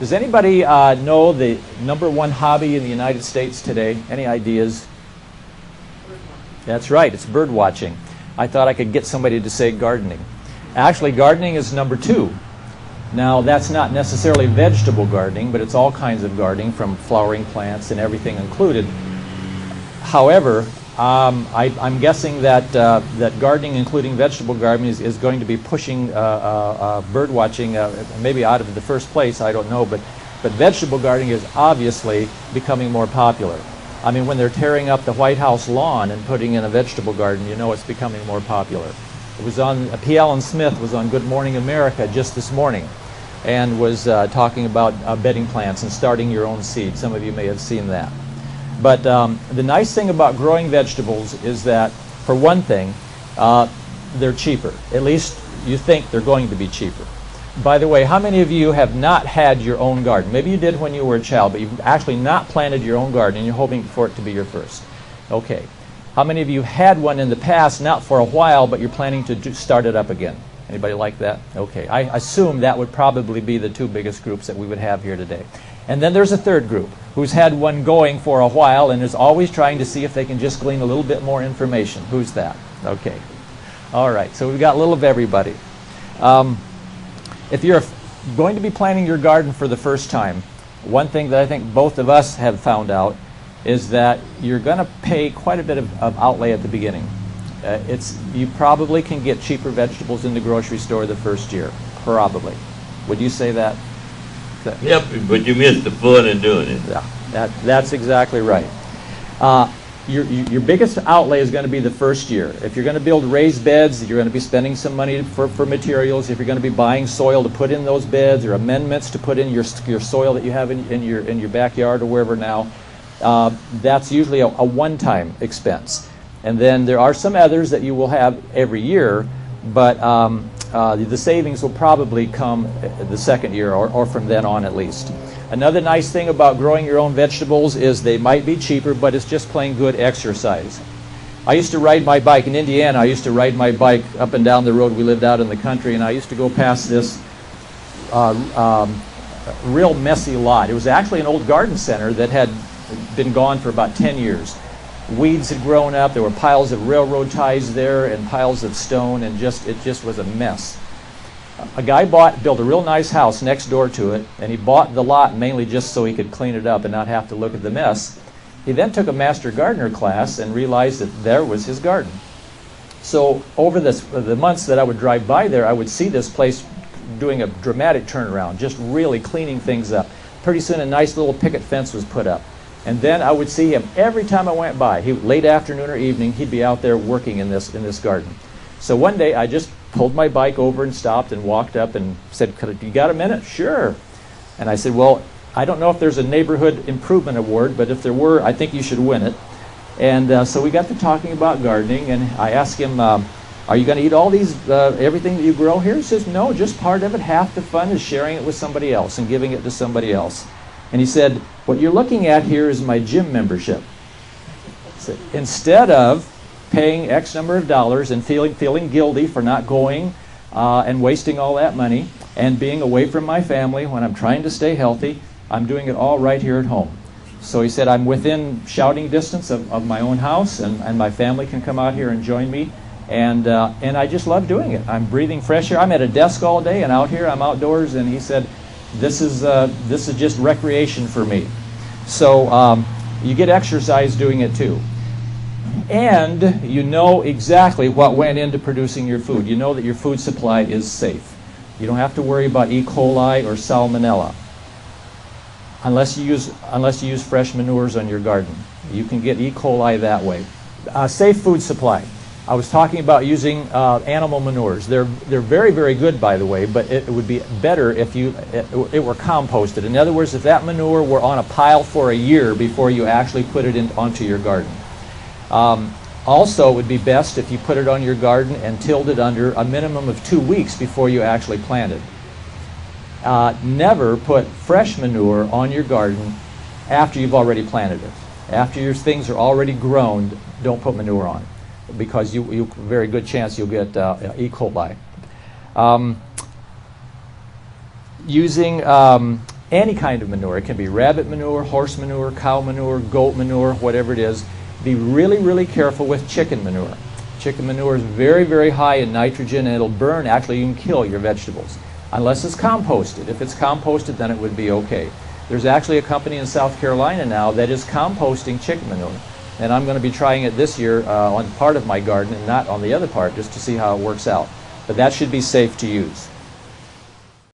Does anybody know the #1 hobby in the United States today? Any ideas? That's right, it's bird watching. I thought I could get somebody to say gardening. Actually, gardening is #2. Now, that's not necessarily vegetable gardening, but it's all kinds of gardening, from flowering plants and everything included. However, I'm guessing that that gardening, including vegetable gardening, is going to be pushing bird watching maybe out of the first place. I don't know, but vegetable gardening is obviously becoming more popular. I mean, when they're tearing up the White House lawn and putting in a vegetable garden, you know it's becoming more popular. It was on P. Allen Smith was on Good Morning America just this morning, and was talking about bedding plants and starting your own seed. Some of you may have seen that. But the nice thing about growing vegetables is that, for one thing, they're cheaper. At least you think they're going to be cheaper. By the way, how many of you have not had your own garden? Maybe you did when you were a child, but you've actually not planted your own garden and you're hoping for it to be your first. Okay. How many of you had one in the past, not for a while, but you're planning to start it up again? Anybody like that? Okay. I assume that would probably be the two biggest groups that we would have here today. And then there's a third group who's had one going for a while and is always trying to see if they can just glean a little bit more information. Who's that? Okay. All right. So we've got a little of everybody. If you're going to be planting your garden for the first time, one thing that I think both of us have found out is that you're going to pay quite a bit of outlay at the beginning. You probably can get cheaper vegetables in the grocery store the first year. Probably. Would you say that? Yep, but you missed the fun in doing it. Yeah, that's exactly right. Your biggest outlay is going to be the first year. If you're going to build raised beds, you're going to be spending some money for materials. If you're going to be buying soil to put in those beds, or amendments to put in your soil that you have in your backyard or wherever now, that's usually a one-time expense. And then there are some others that you will have every year, but the savings will probably come the second year, or from then on at least. Another nice thing about growing your own vegetables is they might be cheaper, but it's just plain good exercise. I used to ride my bike in Indiana. I used to ride my bike up and down the road. We lived out in the country, and I used to go past this real messy lot. It was actually an old garden center that had been gone for about 10 years. Weeds had grown up. There were piles of railroad ties there and piles of stone, and it just was a mess. A guy built a real nice house next door to it, and he bought the lot mainly just so he could clean it up and not have to look at the mess. He then took a master gardener class and realized that there was his garden. So over the months that I would drive by there, I would see this place doing a dramatic turnaround, just really cleaning things up. Pretty soon a nice little picket fence was put up. And then I would see him every time I went by. Late afternoon or evening, he'd be out there working in this garden. So one day I just pulled my bike over and stopped and walked up and said, "You got a minute?" "Sure." And I said, "Well, I don't know if there's a neighborhood improvement award, but if there were, I think you should win it." And so we got to talking about gardening, and I asked him, "Are you going to eat all these, everything that you grow here?" He says, "No, just part of it. Half the fun is sharing it with somebody else and giving it to somebody else." And he said, "What you're looking at here is my gym membership." So instead of paying X number of dollars and feeling guilty for not going and wasting all that money and being away from my family when I'm trying to stay healthy, I'm doing it all right here at home. So he said, I'm within shouting distance of my own house, and my family can come out here and join me, and I just love doing it. I'm breathing fresh air. I'm at a desk all day, and out here I'm outdoors, and he said, this is just recreation for me. So you get exercise doing it too. And you know exactly what went into producing your food. You know that your food supply is safe. You don't have to worry about E. coli or salmonella unless you use fresh manures on your garden. You can get E. coli that way. Safe food supply. I was talking about using animal manures. They're very, very good, by the way, but it would be better if it were composted. In other words, if that manure were on a pile for a year before you actually put it onto your garden. Also, it would be best if you put it on your garden and tilled it under a minimum of 2 weeks before you actually planted. Never put fresh manure on your garden after you've already planted it. After your things are already grown, don't put manure on, because you very good chance you'll get E. coli. Using any kind of manure. It can be rabbit manure, horse manure, cow manure, goat manure, whatever it is. Be really, really careful with chicken manure. Chicken manure is very, very high in nitrogen, and it'll burn, actually even kill your vegetables, unless it's composted. If it's composted, then it would be okay. There's actually a company in South Carolina now that is composting chicken manure, and I'm going to be trying it this year on part of my garden and not on the other part, just to see how it works out. But that should be safe to use.